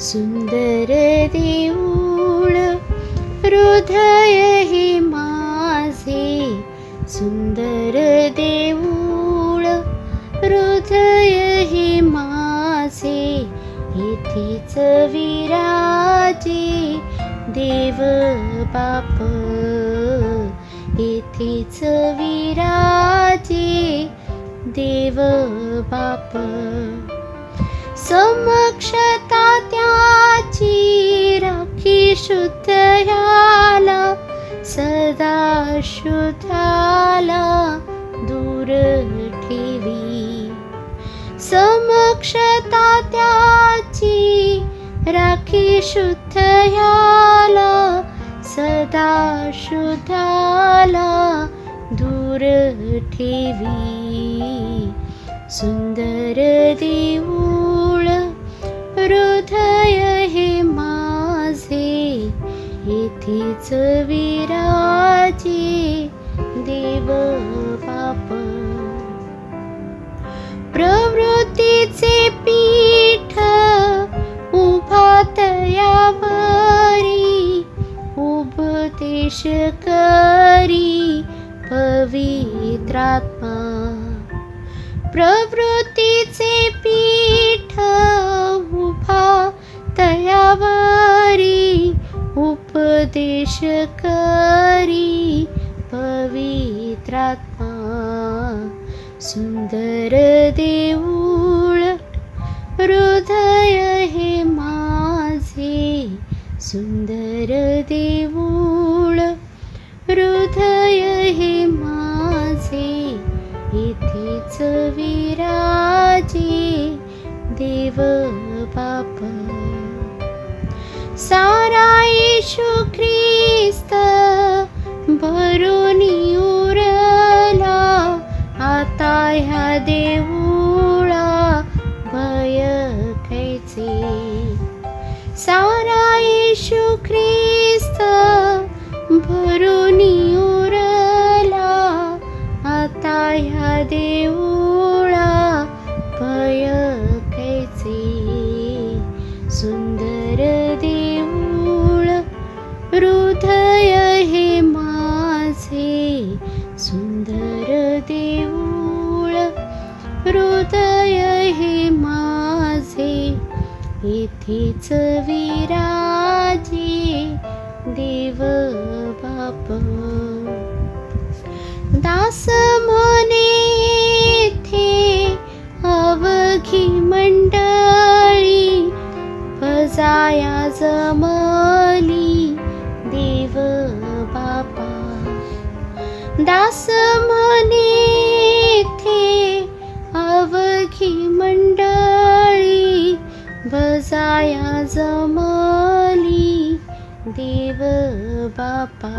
सुंदर देऊळ हृदय हे माझे, सुंदर देऊळ हृदय हे माझे, येथेच विराजे देव बाप, येथेच विराजे देव बाप. समक्षता त्याची राखी शुद्ध ह्याला, सदा शुद्धाला दूर ठेवी. समक्षता त्याची राखी शुद्ध ह्याला, सदा शुद्धाला दूर ठेवी. सुंदर देऊळ हृदय हे माझे, येथेच विराजे देव बाप. प्रवृत्तीचे पीठ उभा तयावरी, उपदेश करी पवित्रात्मा. प्रवृत्तीचे पीठ उभा तयावरी, उपदेश करी पवित्रात्मा. सुंदर देऊळ हृदय हे माझे, सुंदर देऊळ हृदय हे माझे, येथेच विराजे देव बाप. सारा येशू ख्रिस्त भरून उरला, आता ह्या देऊळा भय कैचे. सारा येशू ख्रिस्त भरून उरला, आता ह्या देऊळा भय कैचे. सुंदर देऊळ हृदय हे माझे, सुंदर देऊळ हृदय हे माझे, येथेच विराजे देव बाप. दास म्हणे येथे अवघी मंडळी, भजाया जमली देव बापा. दास म्हणे येथे अवघी मंडळी, भजाया जमली देव बापा.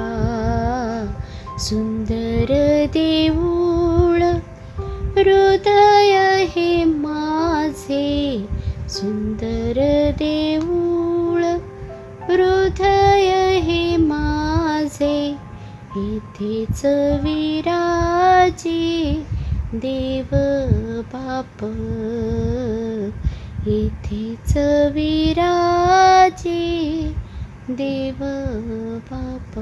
सुंदर देऊळ हृदय हे माझे, सुंदर देऊळ हृदय हे माझे, येथेच विराजे देव बाप, येथेच विराजे देव बाप.